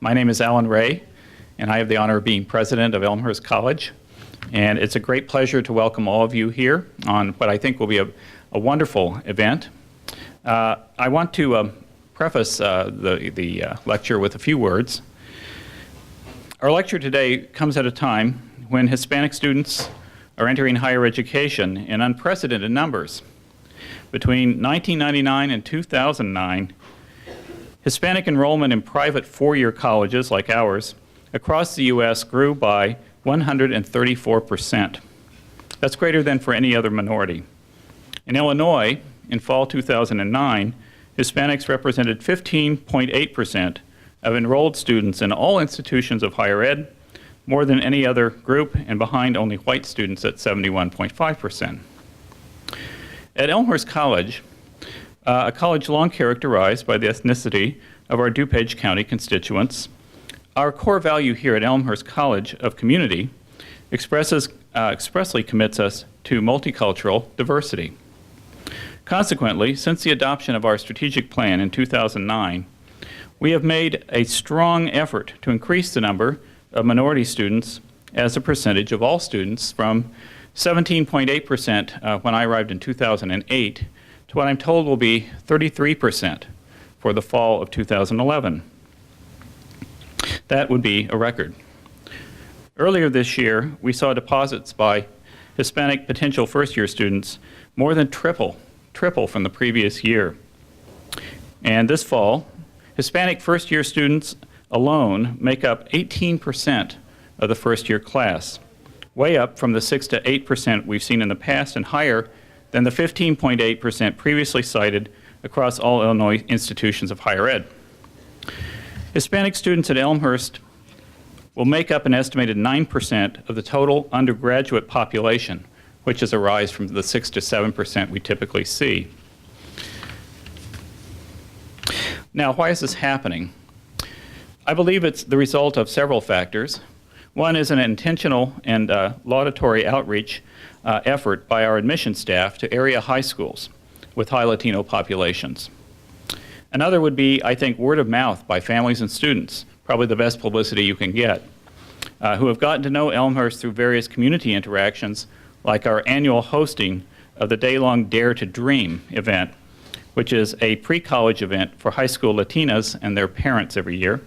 My name is Alan Ray, and I have the honor of being president of Elmhurst College. And it's a great pleasure to welcome all of you here on what I think will be a wonderful event. I want to preface the lecture with a few words. Our lecture today comes at a time when Hispanic students are entering higher education in unprecedented numbers. Between 1999 and 2009, Hispanic enrollment in private four-year colleges like ours across the U.S. grew by 134%. That's greater than for any other minority. In Illinois, in fall 2009, Hispanics represented 15.8% of enrolled students in all institutions of higher ed, more than any other group, and behind only white students at 71.5%. At Elmhurst College, a college long characterized by the ethnicity of our DuPage County constituents, our core value here at Elmhurst College of community expressly commits us to multicultural diversity. Consequently, since the adoption of our strategic plan in 2009, we have made a strong effort to increase the number of minority students as a percentage of all students from 17.8% when I arrived in 2008 to what I'm told will be 33% for the fall of 2011. That would be a record. Earlier this year, we saw deposits by Hispanic potential first-year students more than triple from the previous year. And this fall, Hispanic first-year students alone make up 18% of the first-year class, way up from the 6 to 8% we've seen in the past and higher than the 15.8% previously cited across all Illinois institutions of higher ed. Hispanic students at Elmhurst will make up an estimated 9% of the total undergraduate population, which is a rise from the 6 to 7% we typically see. Now, why is this happening? I believe it's the result of several factors. One is an intentional and laudatory outreach effort by our admissions staff to area high schools with high Latino populations. Another would be, I think, word of mouth by families and students, probably the best publicity you can get, who have gotten to know Elmhurst through various community interactions like our annual hosting of the day-long Dare to Dream event, which is a pre-college event for high school Latinas and their parents every year.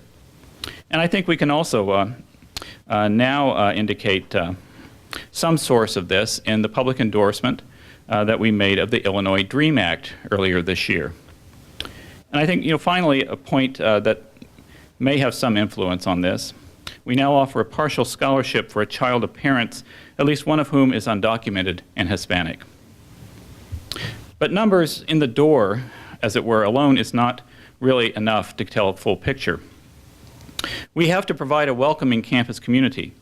And I think we can also now indicate some source of this in the public endorsement that we made of the Illinois DREAM Act earlier this year. And I think, finally, a point that may have some influence on this. We now offer a partial scholarship for a child of parents, at least one of whom is undocumented and Hispanic. But numbers in the door, as it were, alone is not really enough to tell a full picture. We have to provide a welcoming campus community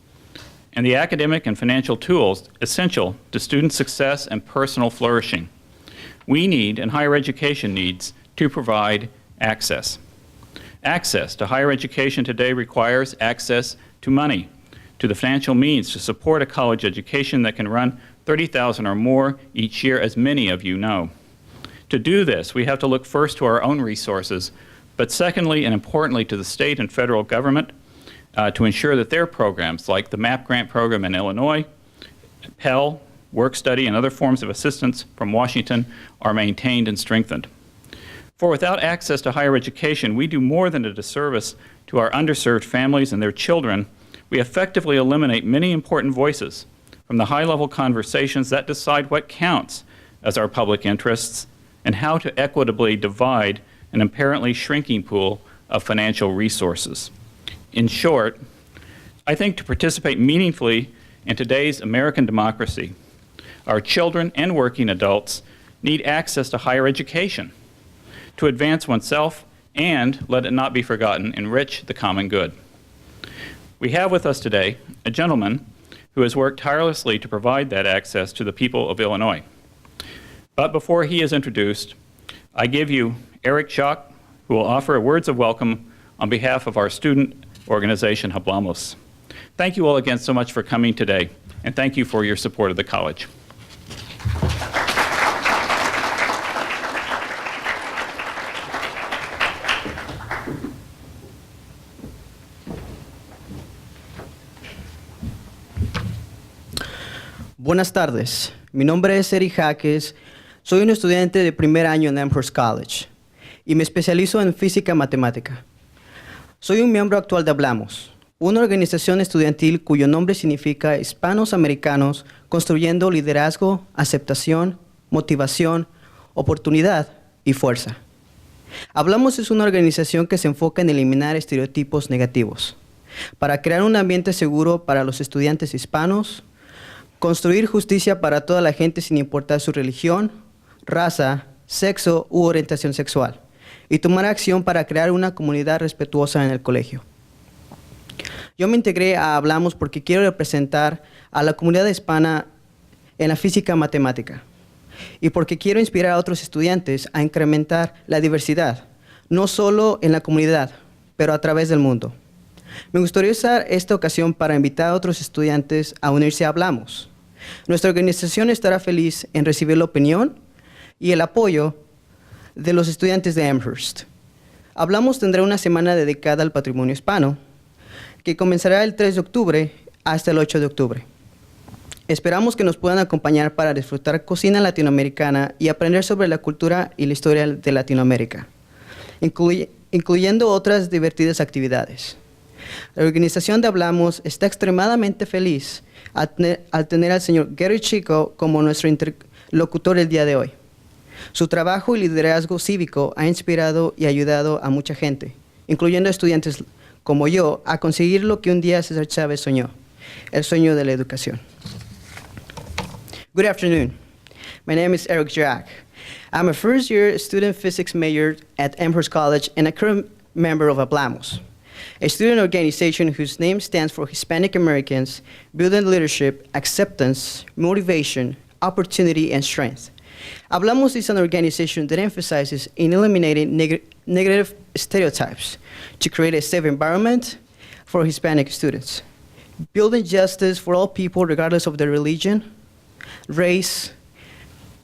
and the academic and financial tools essential to student success and personal flourishing. We need, and higher education needs, to provide access. Access to higher education today requires access to money, to the financial means to support a college education that can run $30,000 or more each year, as many of you know. To do this, we have to look first to our own resources, but secondly and importantly to the state and federal government to ensure that their programs, like the MAP grant program in Illinois, Pell, work study, and other forms of assistance from Washington, are maintained and strengthened. For without access to higher education, we do more than a disservice to our underserved families and their children. We effectively eliminate many important voices from the high-level conversations that decide what counts as our public interests and how to equitably divide an apparently shrinking pool of financial resources. In short, I think to participate meaningfully in today's American democracy, our children and working adults need access to higher education to advance oneself and, let it not be forgotten, enrich the common good. We have with us today a gentleman who has worked tirelessly to provide that access to the people of Illinois. But before he is introduced, I give you Eric Schock, who will offer words of welcome on behalf of our student organization, Hablamos. Thank you all again so much for coming today, and thank you for your support of the college. Buenas tardes, mi nombre es Gery Chico, soy un estudiante de primer año en Elmhurst College y me especializo en física matemática. Soy un miembro actual de Hablamos, una organización estudiantil cuyo nombre significa Hispanos Americanos construyendo liderazgo, aceptación, motivación, oportunidad y fuerza. Hablamos es una organización que se enfoca en eliminar estereotipos negativos, para crear un ambiente seguro para los estudiantes hispanos, construir justicia para toda la gente sin importar su religión, raza, sexo u orientación sexual, y tomar acción para crear una comunidad respetuosa en el colegio. Yo me integré a Hablamos porque quiero representar a la comunidad hispana en la física matemática y porque quiero inspirar a otros estudiantes a incrementar la diversidad, no solo en la comunidad, pero a través del mundo. Me gustaría usar esta ocasión para invitar a otros estudiantes a unirse a Hablamos. Nuestra organización estará feliz en recibir la opinión y el apoyo de los estudiantes de Elmhurst. Hablamos tendrá una semana dedicada al patrimonio hispano, que comenzará el 3 de octubre hasta el 8 de octubre. Esperamos que nos puedan acompañar para disfrutar cocina latinoamericana y aprender sobre la cultura y la historia de Latinoamérica, incluyendo otras divertidas actividades. La organización de Hablamos está extremadamente feliz al tener al señor Gery Chico como nuestro interlocutor el día de hoy. Su trabajo y liderazgo cívico ha inspirado y ayudado a mucha gente, incluyendo estudiantes como yo, a conseguir lo que un día César Chávez soñó, el sueño de la educación. Good afternoon. My name is Gery Chico. I'm a first-year student physics major at Elmhurst College and a current member of Hablamos, a student organization whose name stands for Hispanic Americans, building leadership, acceptance, motivation, opportunity, and strength. Hablamos is an organization that emphasizes in eliminating negative stereotypes to create a safe environment for Hispanic students, building justice for all people regardless of their religion, race,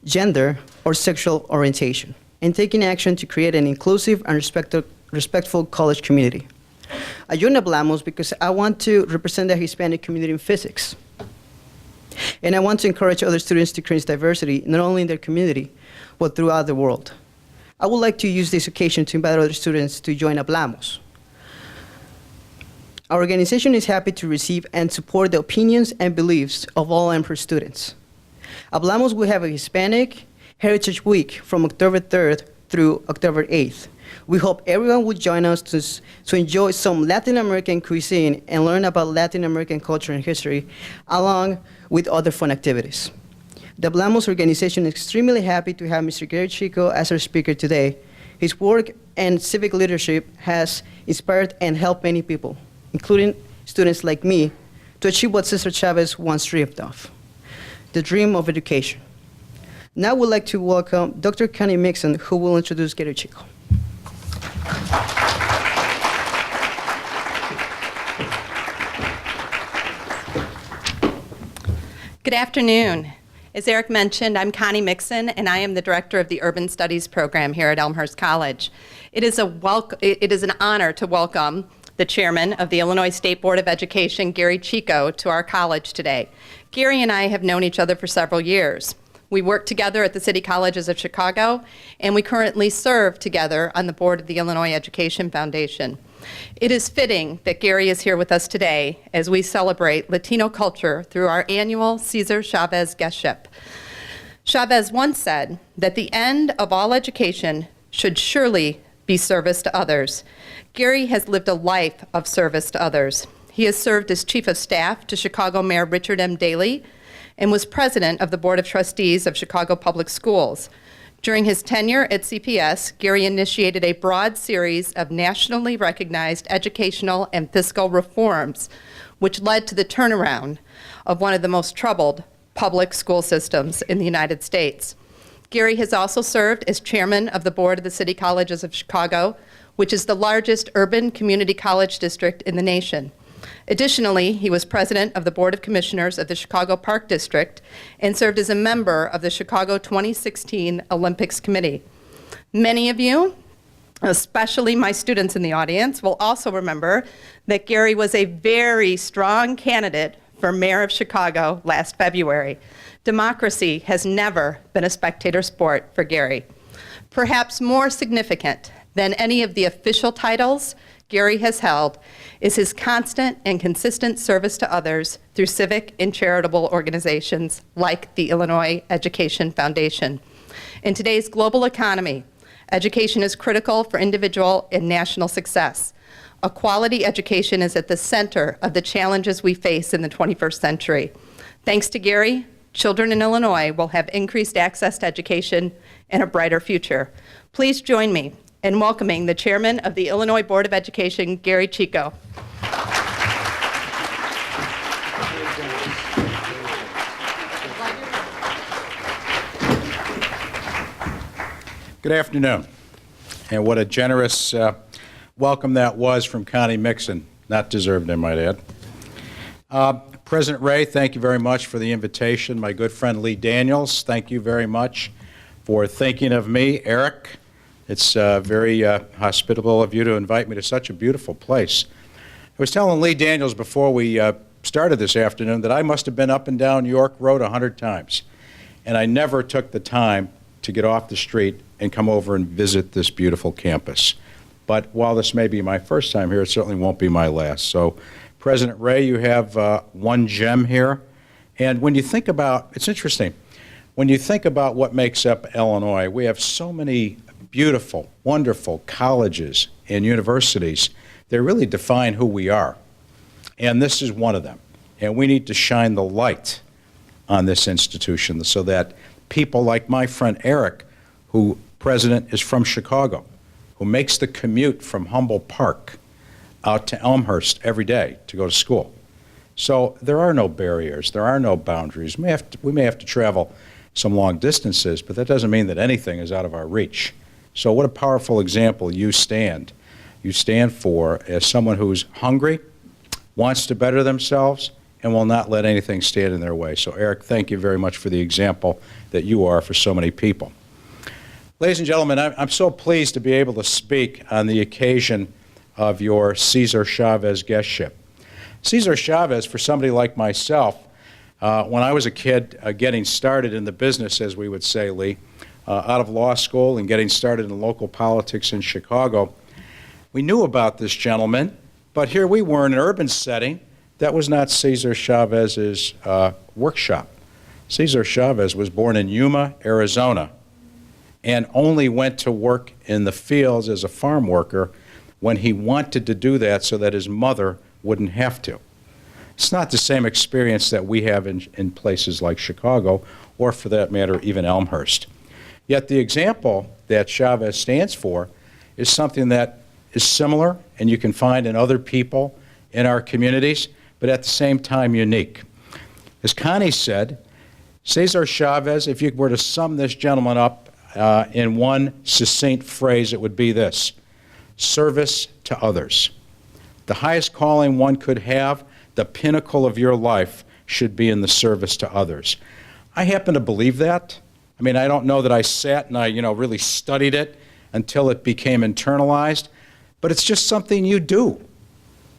gender, or sexual orientation, and taking action to create an inclusive and respectful college community. I joined Hablamos because I want to represent the Hispanic community in physics. And I want to encourage other students to create diversity, not only in their community, but throughout the world. I would like to use this occasion to invite other students to join Hablamos. Our organization is happy to receive and support the opinions and beliefs of all Elmhurst students. Hablamos will have a Hispanic Heritage Week from October 3rd through October 8th. We hope everyone will join us to enjoy some Latin American cuisine and learn about Latin American culture and history, along with other fun activities. The Hablamos organization is extremely happy to have Mr. Gery Chico as our speaker today. His work and civic leadership has inspired and helped many people, including students like me, to achieve what César Chávez once dreamed of, the dream of education. Now I would like to welcome Dr. Connie Mixon, who will introduce Gery Chico. Good afternoon. As Eric mentioned, I'm Connie Mixon, and I am the director of the Urban Studies program here at Elmhurst College. It is an honor to welcome the chairman of the Illinois State Board of Education, Gery Chico, to our college today. Gery and I have known each other for several years. We work together at the City Colleges of Chicago, and we currently serve together on the board of the Illinois Education Foundation. It is fitting that Gery is here with us today as we celebrate Latino culture through our annual César Chávez Guestship. Chávez once said that the end of all education should surely be service to others. Gery has lived a life of service to others. He has served as Chief of Staff to Chicago Mayor Richard M. Daley and was President of the Board of Trustees of Chicago Public Schools. During his tenure at CPS, Gery initiated a broad series of nationally recognized educational and fiscal reforms, which led to the turnaround of one of the most troubled public school systems in the United States. Gery has also served as chairman of the board of the City Colleges of Chicago, which is the largest urban community college district in the nation. Additionally, he was president of the Board of Commissioners of the Chicago Park District and served as a member of the Chicago 2016 Olympics Committee. Many of you, especially my students in the audience, will also remember that Gery was a very strong candidate for mayor of Chicago last February. Democracy has never been a spectator sport for Gery. Perhaps more significant than any of the official titles Gery has held is his constant and consistent service to others through civic and charitable organizations like the Illinois Education Foundation. In today's global economy, education is critical for individual and national success. A quality education is at the center of the challenges we face in the 21st century. Thanks to Gery, children in Illinois will have increased access to education and a brighter future. Please join me in welcoming the chairman of the Illinois Board of Education, Gery Chico. Good afternoon, and what a generous welcome that was from Connie Mixon. Not deserved, I might add. President Ray, thank you very much for the invitation. My good friend Lee Daniels, thank you very much for thinking of me. Eric, it's very hospitable of you to invite me to such a beautiful place. I was telling Lee Daniels before we started this afternoon that I must have been up and down York Road 100 times, and I never took the time to get off the street and come over and visit this beautiful campus. But while this may be my first time here, it certainly won't be my last. So, President Ray, you have one gem here. And when you think about, it's interesting, when you think about what makes up Illinois, we have so many beautiful, wonderful colleges and universities that really define who we are. And this is one of them. And we need to shine the light on this institution so that people like my friend Eric, who president is from Chicago, who makes the commute from Humboldt Park out to Elmhurst every day to go to school. So there are no barriers, there are no boundaries. We may have to travel some long distances, but that doesn't mean that anything is out of our reach. So what a powerful example you stand for as someone who's hungry, wants to better themselves, and will not let anything stand in their way. So Eric, thank you very much for the example that you are for so many people. Ladies and gentlemen, I'm so pleased to be able to speak on the occasion of your César Chávez Guestship. César Chávez, for somebody like myself, when I was a kid getting started in the business, as we would say, Lee, out of law school and getting started in local politics in Chicago, we knew about this gentleman, but here we were in an urban setting. That was not César Chávez's workshop. César Chávez was born in Yuma, Arizona, and only went to work in the fields as a farm worker when he wanted to do that so that his mother wouldn't have to. It's not the same experience that we have in places like Chicago, or for that matter, even Elmhurst. Yet the example that Chávez stands for is something that is similar and you can find in other people in our communities, but at the same time unique. As Connie said, César Chávez, if you were to sum this gentleman up in one succinct phrase, it would be this: service to others. The highest calling one could have, the pinnacle of your life, should be in the service to others. I happen to believe that. I mean, I don't know that I sat and I, really studied it until it became internalized, but it's just something you do.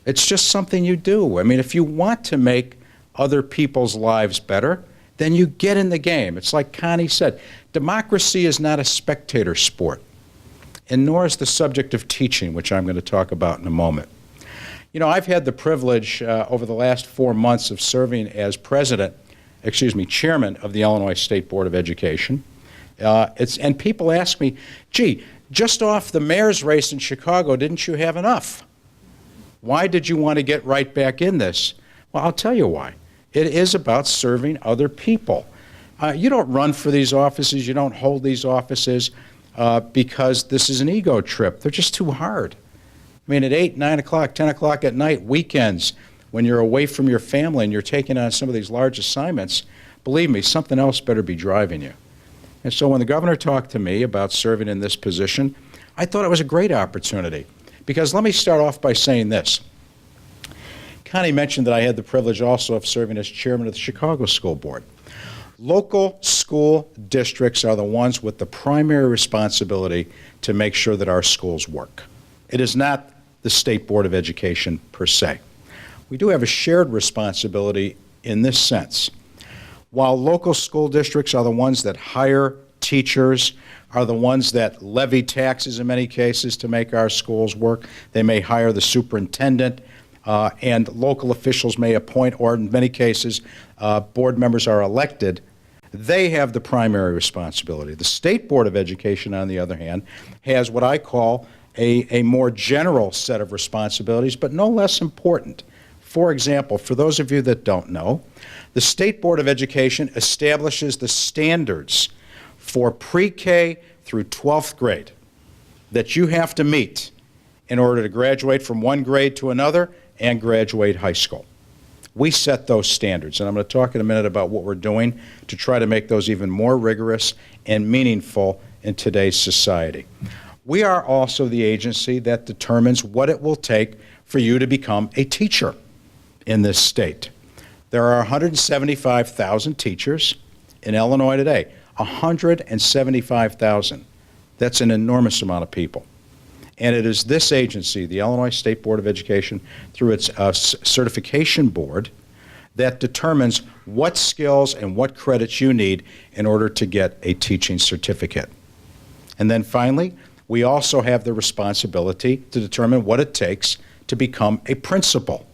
It's just something you do. I mean, if you want to make other people's lives better, then you get in the game. It's like Connie said, democracy is not a spectator sport, and nor is the subject of teaching, which I'm going to talk about in a moment. I've had the privilege over the last 4 months of serving as chairman of the Illinois State Board of Education. And people ask me, gee, just off the mayor's race in Chicago, didn't you have enough? Why did you want to get right back in this? Well, I'll tell you why. It is about serving other people. You don't run for these offices, you don't hold these offices because this is an ego trip. They're just too hard. I mean, at 8, 9 o'clock, 10 o'clock at night, weekends, when you're away from your family and you're taking on some of these large assignments, believe me, something else better be driving you. And so when the governor talked to me about serving in this position, I thought it was a great opportunity. Because let me start off by saying this. Connie mentioned that I had the privilege also of serving as chairman of the Chicago School Board. Local school districts are the ones with the primary responsibility to make sure that our schools work. It is not the State Board of Education per se. We do have a shared responsibility in this sense. While local school districts are the ones that hire teachers, are the ones that levy taxes in many cases to make our schools work, they may hire the superintendent, and local officials may appoint, or in many cases, board members are elected, they have the primary responsibility. The State Board of Education, on the other hand, has what I call a more general set of responsibilities, but no less important. For example, for those of you that don't know, the State Board of Education establishes the standards for pre-K through 12th grade that you have to meet in order to graduate from one grade to another and graduate high school. We set those standards, and I'm going to talk in a minute about what we're doing to try to make those even more rigorous and meaningful in today's society. We are also the agency that determines what it will take for you to become a teacher in this state. There are 175,000 teachers in Illinois today. 175,000. That's an enormous amount of people. And it is this agency, the Illinois State Board of Education, through its certification board, that determines what skills and what credits you need in order to get a teaching certificate. And then finally, we also have the responsibility to determine what it takes to become a principal.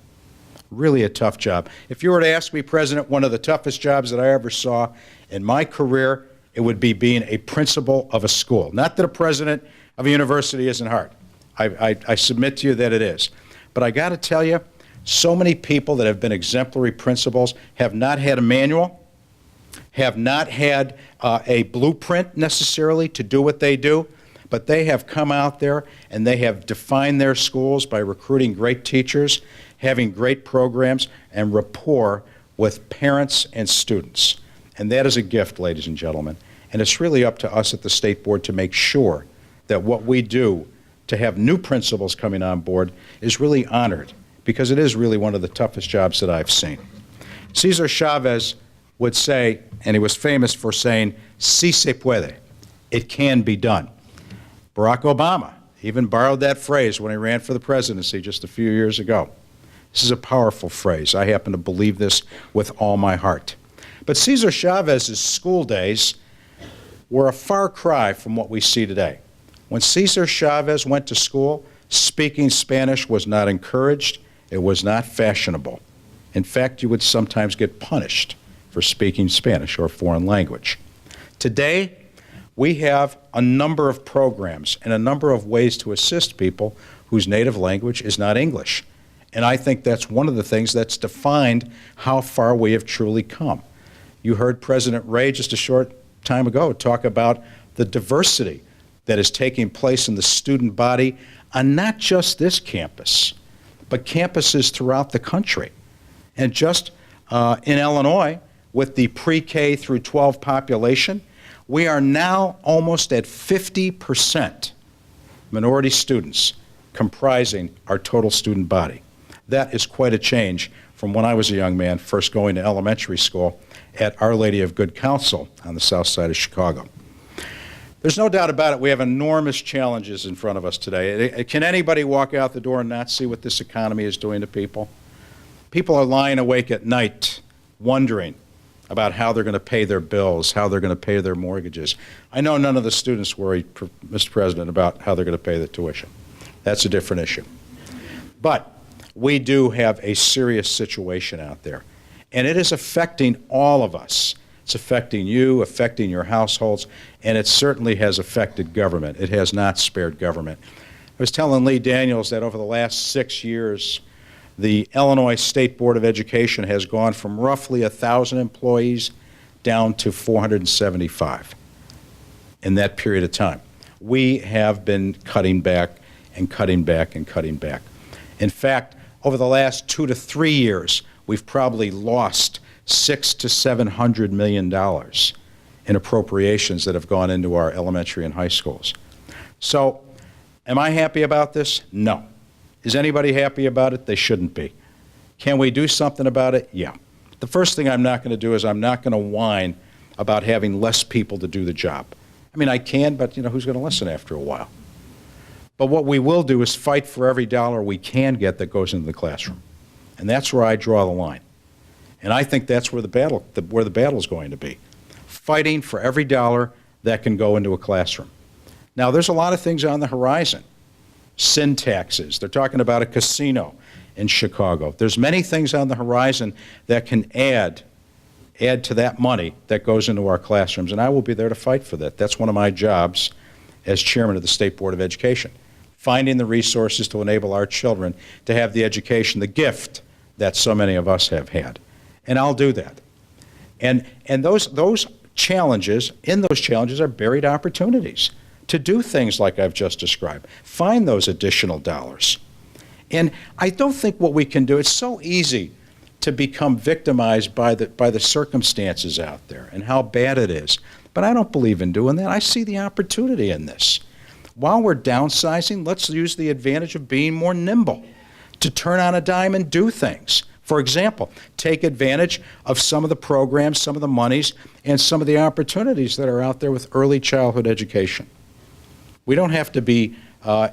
Really a tough job. If you were to ask me, President, one of the toughest jobs that I ever saw in my career, it would be being a principal of a school. Not that a president of a university isn't hard. I submit to you that it is. But I got to tell you, so many people that have been exemplary principals have not had a manual, have not had a blueprint necessarily to do what they do, but they have come out there and they have defined their schools by recruiting great teachers, having great programs, and rapport with parents and students. And that is a gift, ladies and gentlemen. And it's really up to us at the State Board to make sure that what we do to have new principals coming on board is really honored, because it is really one of the toughest jobs that I've seen. César Chávez would say, and he was famous for saying, "Si se puede," it can be done. Barack Obama even borrowed that phrase when he ran for the presidency just a few years ago. This is a powerful phrase. I happen to believe this with all my heart. But César Chávez's school days were a far cry from what we see today. When César Chávez went to school, speaking Spanish was not encouraged. It was not fashionable. In fact, you would sometimes get punished for speaking Spanish or a foreign language. Today, we have a number of programs and a number of ways to assist people whose native language is not English. And I think that's one of the things that's defined how far we have truly come. You heard President Ray just a short time ago talk about the diversity that is taking place in the student body on not just this campus, but campuses throughout the country. And just in Illinois, with the pre-K through 12 population, we are now almost at 50% minority students comprising our total student body. That is quite a change from when I was a young man first going to elementary school at Our Lady of Good Counsel on the south side of Chicago. There's no doubt about it, we have enormous challenges in front of us today. Can anybody walk out the door and not see what this economy is doing to people? People are lying awake at night wondering about how they're going to pay their bills, how they're going to pay their mortgages. I know none of the students worry, Mr. President, about how they're going to pay the tuition. That's a different issue. But we do have a serious situation out there, and it is affecting all of us. It's affecting you, affecting your households, and it certainly has affected government. It has not spared government. I was telling Lee Daniels that over the last 6 years, the Illinois State Board of Education has gone from roughly 1,000 employees down to 475 in that period of time. We have been cutting back and cutting back and cutting back. In fact, over the last 2 to 3 years, we've probably lost $600 to $700 million in appropriations that have gone into our elementary and high schools. So, am I happy about this? No. Is anybody happy about it? They shouldn't be. Can we do something about it? Yeah. The first thing I'm not going to do is I'm not going to whine about having less people to do the job. I mean, I can, but who's going to listen after a while? But what we will do is fight for every dollar we can get that goes into the classroom. And that's where I draw the line. And I think that's where the battle is going to be, fighting for every dollar that can go into a classroom. Now, there's a lot of things on the horizon. Sin taxes. They're talking about a casino in Chicago. There's many things on the horizon that can add to that money that goes into our classrooms, and I will be there to fight for that. That's one of my jobs as chairman of the State Board of Education, finding the resources to enable our children to have the education, the gift that so many of us have had. And I'll do that. And those challenges, in those challenges are buried opportunities to do things like I've just described. Find those additional dollars. And I don't think what we can do, it's so easy to become victimized by the circumstances out there and how bad it is. But I don't believe in doing that. I see the opportunity in this. While we're downsizing, let's use the advantage of being more nimble to turn on a dime and do things. For example, take advantage of some of the programs, some of the monies, and some of the opportunities that are out there with early childhood education. We don't have to be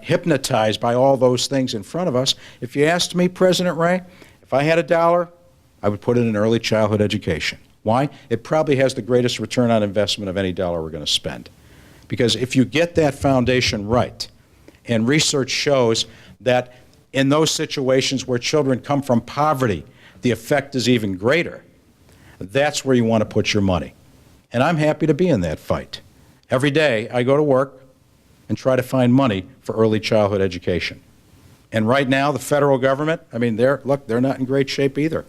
hypnotized by all those things in front of us. If you asked me, President Ray, if I had $1, I would put it in early childhood education. Why? It probably has the greatest return on investment of any dollar we're going to spend. Because if you get that foundation right, and research shows that in those situations where children come from poverty, the effect is even greater, that's where you want to put your money. And I'm happy to be in that fight. Every day I go to work and try to find money for early childhood education. And right now, the federal government, I mean, they're not in great shape either.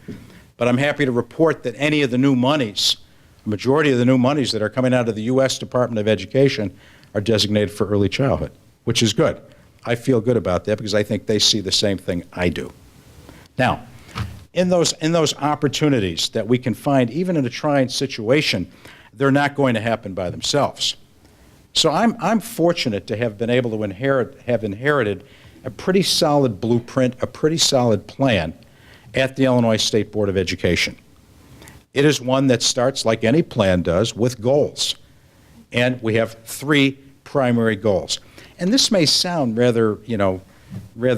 But I'm happy to report that any of the new monies, a majority of the new monies that are coming out of the U.S. Department of Education are designated for early childhood, which is good. I feel good about that because I think they see the same thing I do. Now, in those opportunities that we can find, even in a trying situation, they're not going to happen by themselves. So I'm fortunate to have been able to inherited a pretty solid blueprint, a pretty solid plan at the Illinois State Board of Education. It is one that starts, like any plan does, with goals. And we have 3 primary goals. And this may sound rather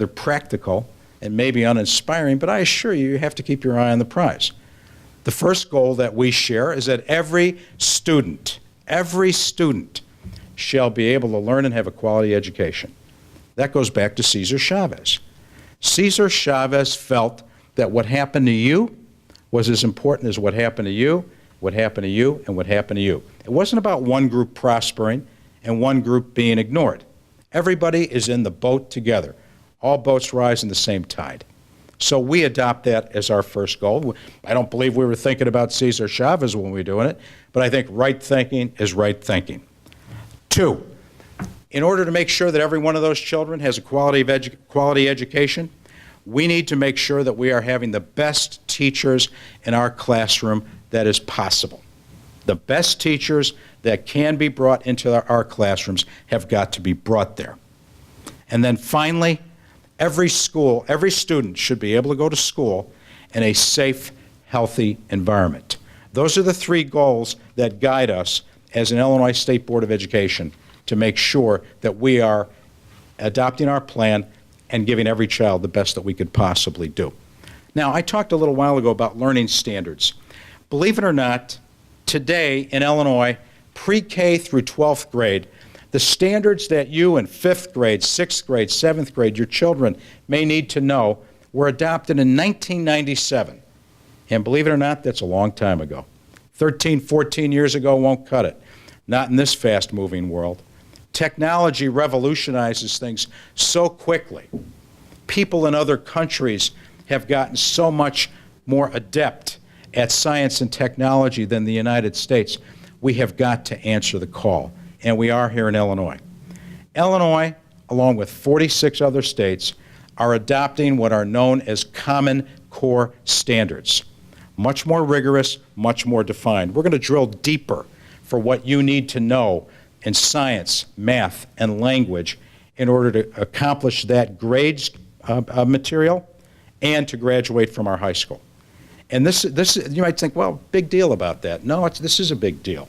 practical and maybe uninspiring, but I assure you, you have to keep your eye on the prize. The first goal that we share is that every student shall be able to learn and have a quality education. That goes back to César Chávez. César Chávez felt that what happened to you was as important as what happened to you, what happened to you, and what happened to you. It wasn't about one group prospering and one group being ignored. Everybody is in the boat together. All boats rise in the same tide. So we adopt that as our first goal. I don't believe we were thinking about César Chávez when we were doing it, but I think right thinking is right thinking. 2, in order to make sure that every one of those children has a quality education, we need to make sure that we are having the best teachers in our classroom that is possible. The best teachers that can be brought into our classrooms have got to be brought there. And then finally, every student should be able to go to school in a safe, healthy environment. Those are the 3 goals that guide us as an Illinois State Board of Education to make sure that we are adopting our plan and giving every child the best that we could possibly do. Now, I talked a little while ago about learning standards. Believe it or not, today in Illinois, pre-K through 12th grade, the standards that you in 5th grade, 6th grade, 7th grade, your children may need to know were adopted in 1997. And believe it or not, that's a long time ago. 13, 14 years ago won't cut it. Not in this fast-moving world. Technology revolutionizes things so quickly. People in other countries have gotten so much more adept at science and technology than the United States. We have got to answer the call, and we are here in Illinois. Illinois, along with 46 other states, are adopting what are known as Common Core standards. Much more rigorous, much more defined. We're going to drill deeper for what you need to know in science, math, and language in order to accomplish that grades material and to graduate from our high school. And this you might think, well, big deal about that. No, this is a big deal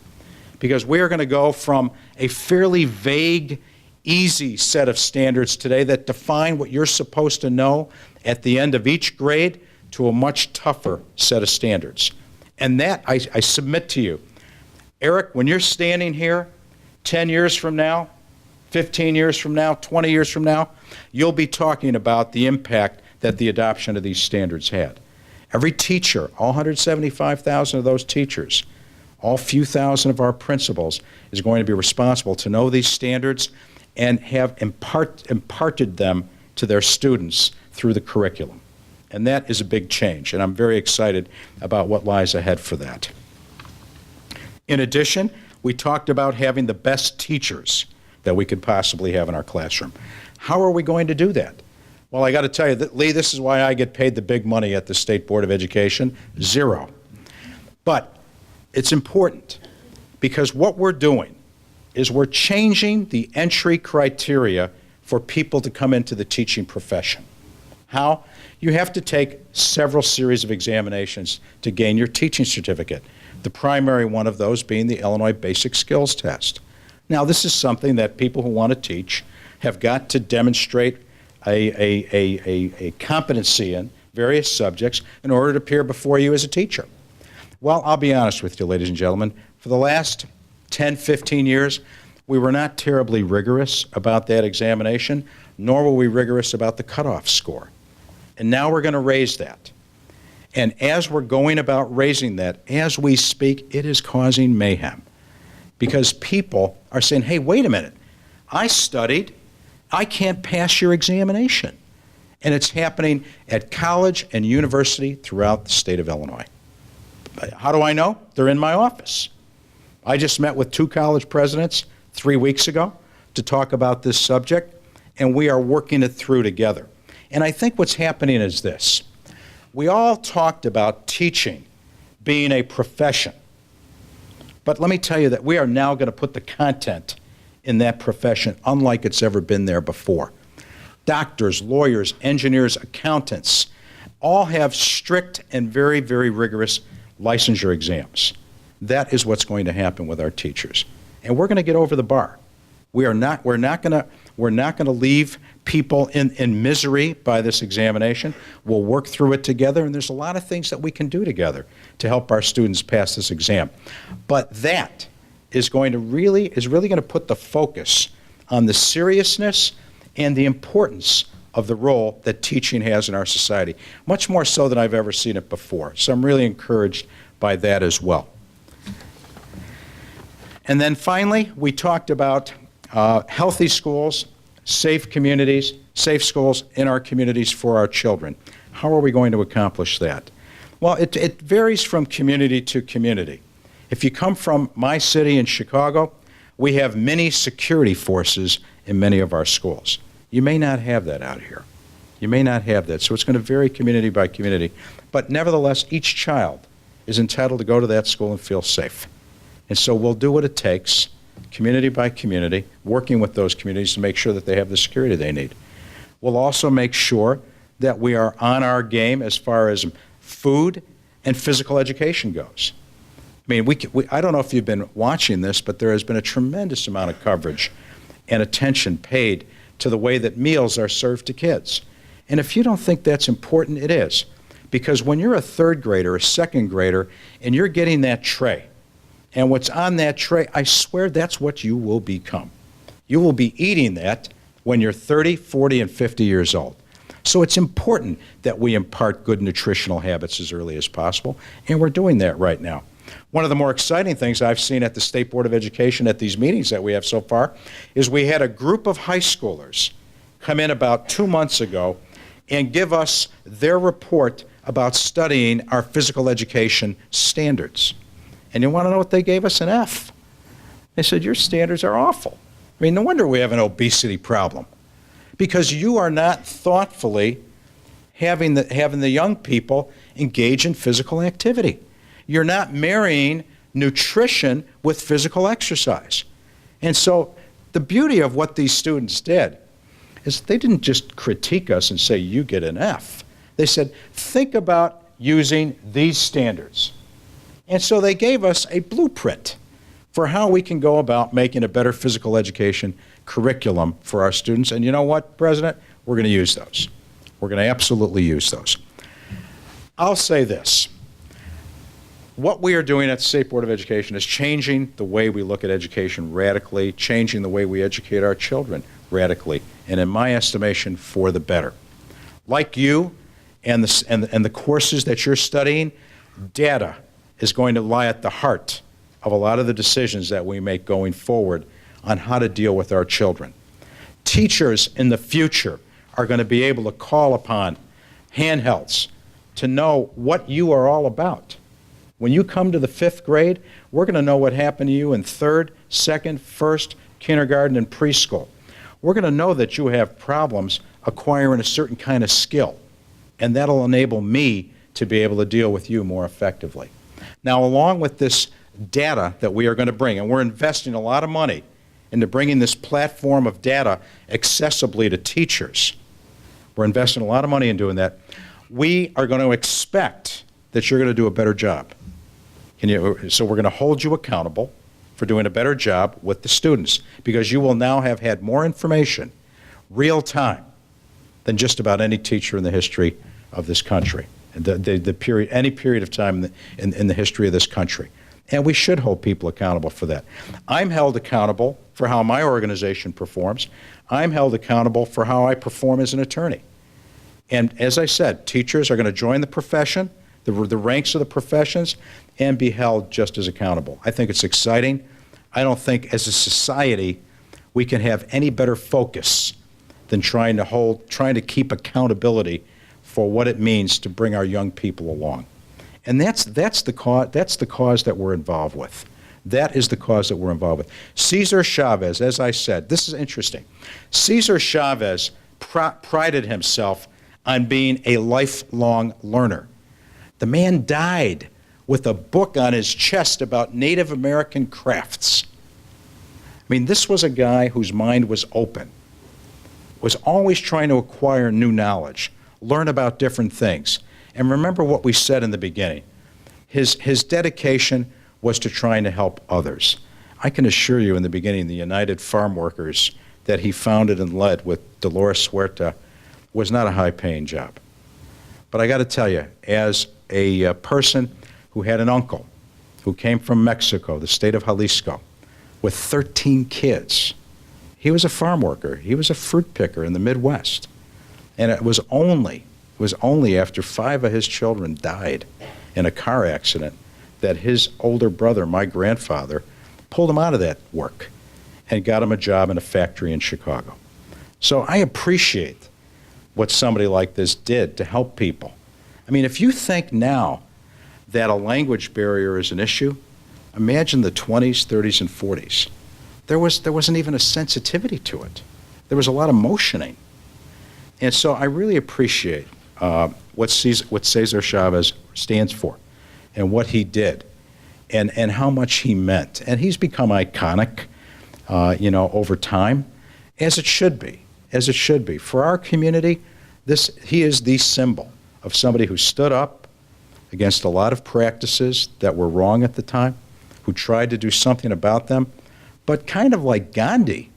because we are going to go from a fairly vague, easy set of standards today that define what you're supposed to know at the end of each grade to a much tougher set of standards. And that, I submit to you, Eric, when you're standing here 10 years from now, 15 years from now, 20 years from now, you'll be talking about the impact that the adoption of these standards had. Every teacher, all 175,000 of those teachers, all few thousand of our principals is going to be responsible to know these standards and have imparted them to their students through the curriculum. And that is a big change, and I'm very excited about what lies ahead for that. In addition, we talked about having the best teachers that we could possibly have in our classroom. How are we going to do that? Well, I got to tell you, Lee, this is why I get paid the big money at the State Board of Education, $0. But it's important because what we're doing is we're changing the entry criteria for people to come into the teaching profession. How? You have to take several series of examinations to gain your teaching certificate, the primary one of those being the Illinois Basic Skills Test. Now, this is something that people who want to teach have got to demonstrate a competency in various subjects in order to appear before you as a teacher. Well, I'll be honest with you, ladies and gentlemen, for the last 10, 15 years, we were not terribly rigorous about that examination, nor were we rigorous about the cutoff score. And now we're going to raise that. And as we're going about raising that, as we speak, it is causing mayhem. Because people are saying, hey, wait a minute, I studied, I can't pass your examination. And it's happening at college and university throughout the state of Illinois. How do I know? They're in my office. I just met with 2 college presidents 3 weeks ago to talk about this subject, and we are working it through together. And I think what's happening is this. We all talked about teaching being a profession. But let me tell you that we are now going to put the content in that profession unlike it's ever been there before. Doctors, lawyers, engineers, accountants all have strict and very, very rigorous licensure exams. That is what's going to happen with our teachers. And we're going to get over the bar. We're not going to leave people in misery by this examination. We'll work through it together, and there's a lot of things that we can do together to help our students pass this exam. But that is really going to put the focus on the seriousness and the importance of the role that teaching has in our society, much more so than I've ever seen it before. So I'm really encouraged by that as well. And then finally, we talked about healthy schools, safe communities, safe schools in our communities for our children. How are we going to accomplish that? Well, it varies from community to community. If you come from my city in Chicago, we have many security forces in many of our schools. You may not have that out here. You may not have that. So it's going to vary community by community. But nevertheless, each child is entitled to go to that school and feel safe. And so we'll do what it takes, community by community, working with those communities to make sure that they have the security they need. We'll also make sure that we are on our game as far as food and physical education goes. I mean, I don't know if you've been watching this, but there has been a tremendous amount of coverage and attention paid to the way that meals are served to kids. And if you don't think that's important, it is. Because when you're a third grader, a second grader, and you're getting that tray, and what's on that tray, I swear that's what you will become. You will be eating that when you're 30, 40, and 50 years old. So it's important that we impart good nutritional habits as early as possible, and we're doing that right now. One of the more exciting things I've seen at the State Board of Education at these meetings that we have so far is we had a group of high schoolers come in about 2 months ago and give us their report about studying our physical education standards. And you want to know what they gave us? An F. They said, your standards are awful. I mean, no wonder we have an obesity problem. Because you are not thoughtfully having the young people engage in physical activity. You're not marrying nutrition with physical exercise. And so the beauty of what these students did is they didn't just critique us and say, you get an F. They said, think about using these standards. And so they gave us a blueprint for how we can go about making a better physical education curriculum for our students. And you know what, President? We're going to use those. We're going to absolutely use those. I'll say this. What we are doing at the State Board of Education is changing the way we look at education radically, changing the way we educate our children radically, and in my estimation, for the better. Like you and the courses that you're studying, data is going to lie at the heart of a lot of the decisions that we make going forward on how to deal with our children. Teachers in the future are going to be able to call upon handhelds to know what you are all about. When you come to the 5th grade, we're going to know what happened to you in 3rd, 2nd, 1st, kindergarten, and preschool. We're going to know that you have problems acquiring a certain kind of skill, and that'll enable me to be able to deal with you more effectively. Now, along with this data that we are going to bring, and we're investing a lot of money into bringing this platform of data accessibly to teachers. We're investing a lot of money in doing that. We are going to expect that you're going to do a better job. So we're going to hold you accountable for doing a better job with the students, because you will now have had more information, real time, than just about any teacher in the history of this country, any period of time in the history of this country. And we should hold people accountable for that. I'm held accountable for how my organization performs. I'm held accountable for how I perform as an attorney. And as I said, teachers are going to join the profession, the ranks of the professions, and be held just as accountable. I think it's exciting. I don't think as a society we can have any better focus than trying to keep accountability for what it means to bring our young people along. And that's the cause that we're involved with. That is the cause that we're involved with. César Chávez, as I said, this is interesting. César Chávez prided himself on being a lifelong learner. The man died with a book on his chest about Native American crafts. I mean, this was a guy whose mind was open, was always trying to acquire new knowledge, learn about different things. And remember what we said in the beginning. His dedication was to trying to help others. I can assure you in the beginning, the United Farm Workers that he founded and led with Dolores Huerta was not a high-paying job. But I got to tell you, as a person who had an uncle who came from Mexico, the state of Jalisco, with 13 kids, he was a farm worker. He was a fruit picker in the Midwest. And it was only after 5 of his children died in a car accident that his older brother, my grandfather, pulled him out of that work and got him a job in a factory in Chicago. So I appreciate what somebody like this did to help people. I mean, if you think now that a language barrier is an issue, imagine the 20s, 30s, and 40s. There wasn't even a sensitivity to it. There was a lot of motioning. And so I really appreciate what César Chávez stands for and what he did and how much he meant. And he's become iconic, over time, as it should be, For our community, he is the symbol of somebody who stood up against a lot of practices that were wrong at the time, who tried to do something about them. But kind of like Gandhi,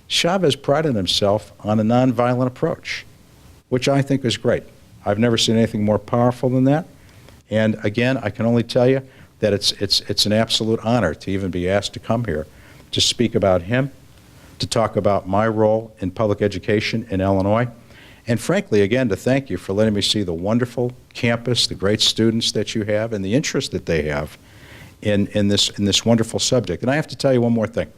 Chavez prided himself on a nonviolent approach, which I think is great. I've never seen anything more powerful than that. And again, I can only tell you that it's an absolute honor to even be asked to come here to speak about him, to talk about my role in public education in Illinois, and frankly, again, to thank you for letting me see the wonderful campus, the great students that you have, and the interest that they have in this wonderful subject. And I have to tell you one more thing.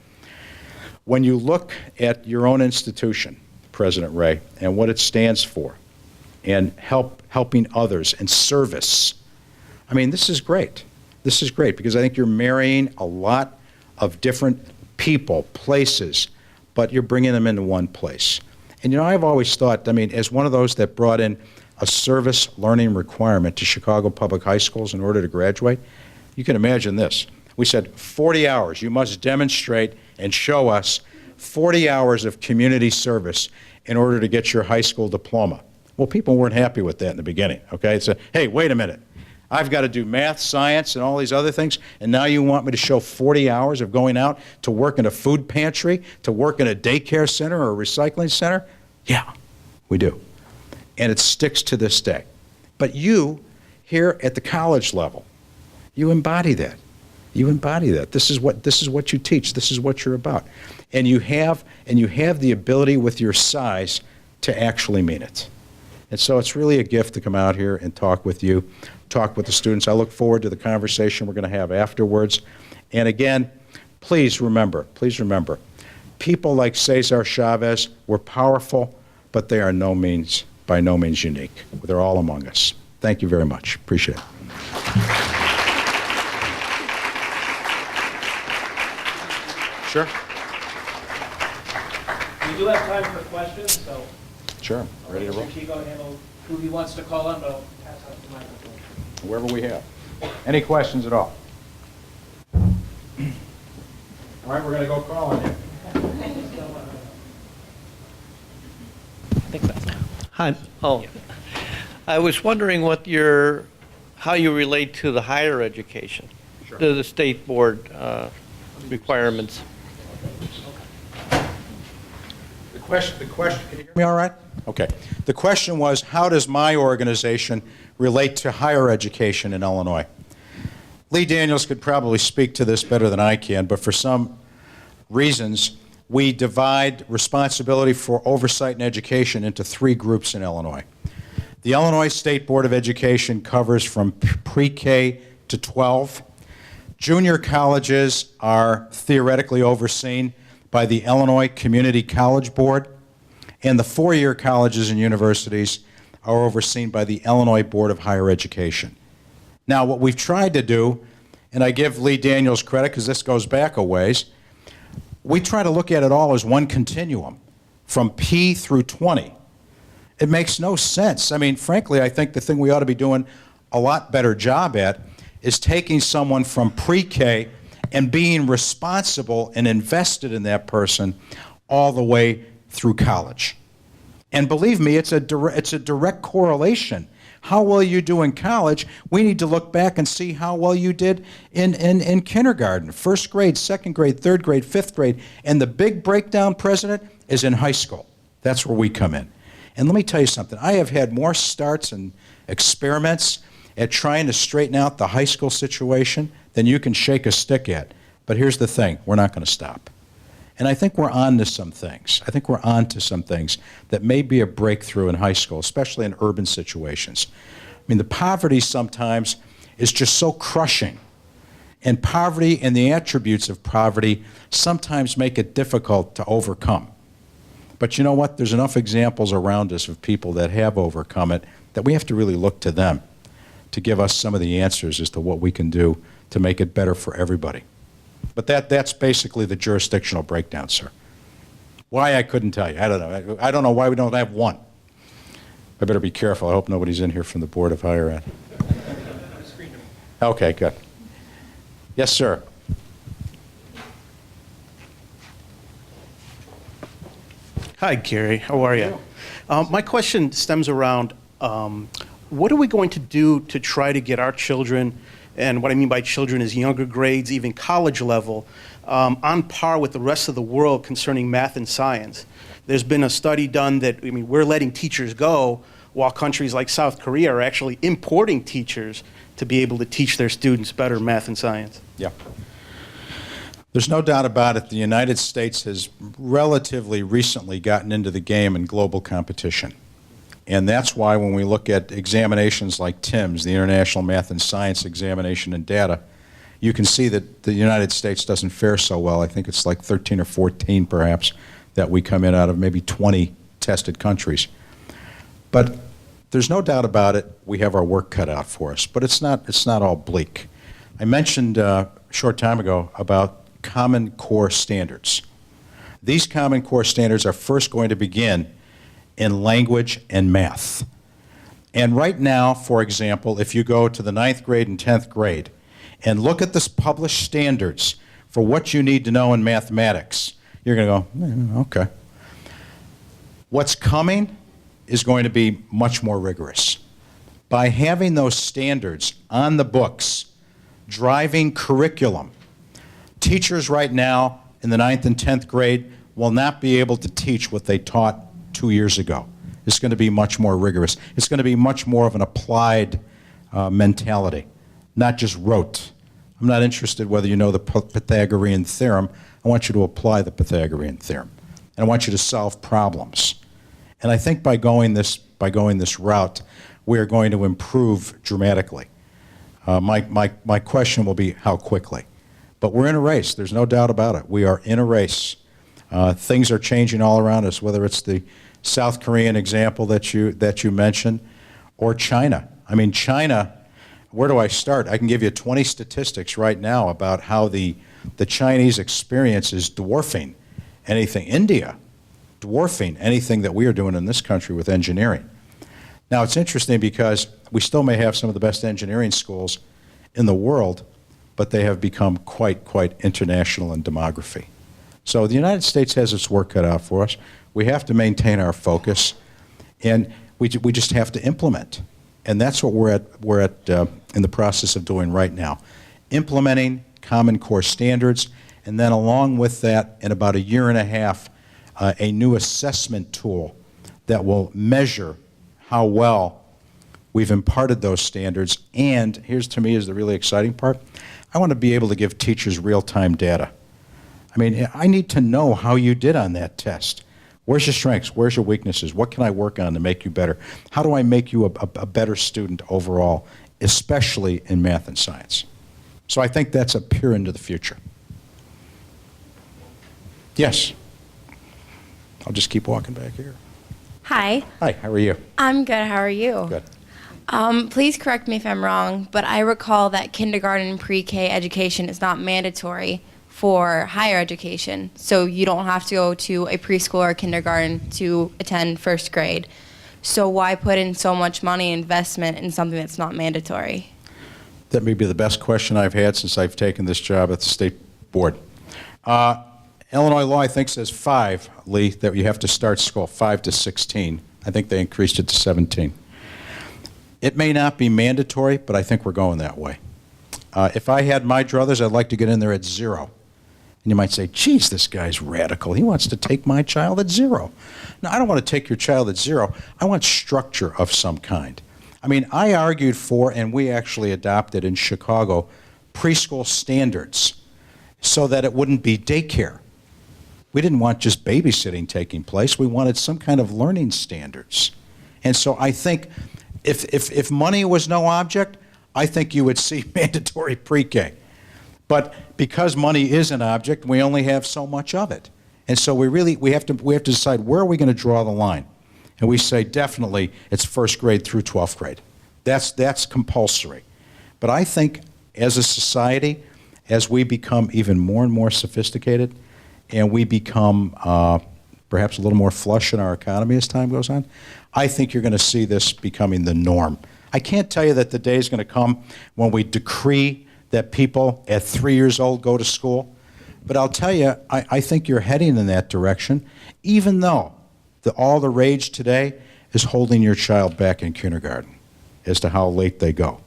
When you look at your own institution, President Ray, and what it stands for, and helping others and service, I mean, this is great. This is great because I think you're marrying a lot of different people, places, but you're bringing them into one place. And I've always thought, as one of those that brought in a service learning requirement to Chicago public high schools in order to graduate, you can imagine this. We said 40 hours. You must demonstrate and show us 40 hours of community service in order to get your high school diploma. Well, people weren't happy with that in the beginning, okay? It's hey, wait a minute. I've got to do math, science, and all these other things, and now you want me to show 40 hours of going out to work in a food pantry, to work in a daycare center or a recycling center? Yeah, we do. And it sticks to this day. But you here at the college level. You embody that. You embody that. This is what you teach. This is what you're about. And you have the ability with your size to actually mean it. And so it's really a gift to come out here and talk with you, talk with the students. I look forward to the conversation we're going to have afterwards. And again, please remember, people like César Chávez were powerful, but they are by no means unique. They're all among us. Thank you very much. Appreciate it. Sure. We do have time for questions, so Sure. Ready to roll? Mr. Chico handle who he wants to call on, but I'll pass out the microphone. Whoever we have. Any questions at all? All right, we're going to go call on you. Hi. Oh, I was wondering how you relate to the higher education, to the state board requirements. The question, can you hear me all right? Okay. The question was, how does my organization relate to higher education in Illinois? Lee Daniels could probably speak to this better than I can, but for some reasons, we divide responsibility for oversight and education into three groups in Illinois. The Illinois State Board of Education covers from pre-K to 12. Junior colleges are theoretically overseen by the Illinois Community College Board, and the four-year colleges and universities are overseen by the Illinois Board of Higher Education. Now, what we've tried to do, and I give Lee Daniels credit because this goes back a ways, we try to look at it all as one continuum, from P through 20. It makes no sense. I mean, frankly, I think the thing we ought to be doing a lot better job at is taking someone from pre-K and being responsible and invested in that person all the way through college. And believe me, it's a direct correlation. How well you do in college, we need to look back and see how well you did in kindergarten, first grade, second grade, third grade, fifth grade. And the big breakdown, President, is in high school. That's where we come in. And let me tell you something. I have had more starts and experiments at trying to straighten out the high school situation than you can shake a stick at. But here's the thing. We're not going to stop. And I think we're on to some things. I think we're on to some things that may be a breakthrough in high school, especially in urban situations. I mean, the poverty sometimes is just so crushing. And poverty and the attributes of poverty sometimes make it difficult to overcome. But you know what? There's enough examples around us of people that have overcome it that we have to really look to them to give us some of the answers as to what we can do to make it better for everybody. But that's basically the jurisdictional breakdown, sir. Why, I couldn't tell you. I don't know. I don't know why we don't have one. I better be careful. I hope nobody's in here from the Board of Higher Ed. Okay, good. Yes, sir. Hi, Gary. How are you? My question stems around what are we going to do to try to get our children, and what I mean by children is younger grades, even college level, on par with the rest of the world concerning math and science? There's been a study done that, I mean, we're letting teachers go while countries like South Korea are actually importing teachers to be able to teach their students better math and science. Yeah. There's no doubt about it. The United States has relatively recently gotten into the game in global competition. And that's why when we look at examinations like TIMSS, the International Math and Science Examination and Data, you can see that the United States doesn't fare so well. I think it's like 13 or 14 perhaps that we come in out of maybe 20 tested countries. But there's no doubt about it, we have our work cut out for us. But it's not all bleak. I mentioned a short time ago about Common Core standards. These Common Core standards are first going to begin in language and math. And right now, for example, if you go to the 9th grade and 10th grade and look at the published standards for what you need to know in mathematics, you're going to go, okay. What's coming is going to be much more rigorous. By having those standards on the books, driving curriculum, teachers right now in the 9th and 10th grade will not be able to teach what they taught 2 years ago. It's going to be much more rigorous. It's going to be much more of an applied mentality, not just rote. I'm not interested whether you know the Pythagorean theorem. I want you to apply the Pythagorean theorem. And I want you to solve problems. And I think by going this route, we are going to improve dramatically. My question will be how quickly. But we're in a race. There's no doubt about it. We are in a race. Things are changing all around us, whether it's the South Korean example that you mentioned, or China. I mean, China, where do I start? I can give you 20 statistics right now about how the Chinese experience is dwarfing anything, India, dwarfing anything that we are doing in this country with engineering. Now, it's interesting because we still may have some of the best engineering schools in the world, but they have become quite international in demography. So the United States has its work cut out for us. We have to maintain our focus, and we just have to implement. And that's what we're at in the process of doing right now. Implementing Common Core standards, and then along with that, in about a year and a half, a new assessment tool that will measure how well we've imparted those standards. And here's, to me, is the really exciting part. I want to be able to give teachers real-time data. I mean, I need to know how you did on that test. Where's your strengths? Where's your weaknesses? What can I work on to make you better? How do I make you a better student overall, especially in math and science? So I think that's a peer into the future. Yes. I'll just keep walking back here. Hi. Hi, how are you? I'm good. How are you? Good. Please correct me if I'm wrong, but I recall that kindergarten and pre-K education is not mandatory for higher education. So you don't have to go to a preschool or kindergarten to attend first grade. So why put in so much money investment in something that's not mandatory? That may be the best question I've had since I've taken this job at the state board. Illinois law, I think, says 5, Lee, that you have to start school, 5 to 16. I think they increased it to 17. It may not be mandatory, but I think we're going that way. If I had my druthers, I'd like to get in there at 0. And you might say, geez, this guy's radical. He wants to take my child at 0. No, I don't want to take your child at 0. I want structure of some kind. I mean, I argued for, and we actually adopted in Chicago, preschool standards so that it wouldn't be daycare. We didn't want just babysitting taking place. We wanted some kind of learning standards. And so I think if money was no object, I think you would see mandatory pre-K. But because money is an object, we only have so much of it. And so we have to decide, where are we going to draw the line? And we say definitely it's first grade through 12th grade. That's compulsory. But I think as a society, as we become even more and more sophisticated, and we become perhaps a little more flush in our economy as time goes on, I think you're going to see this becoming the norm. I can't tell you that the day is going to come when we decree that people at 3 years old go to school, but I'll tell you, I think you're heading in that direction, even though all the rage today is holding your child back in kindergarten as to how late they go.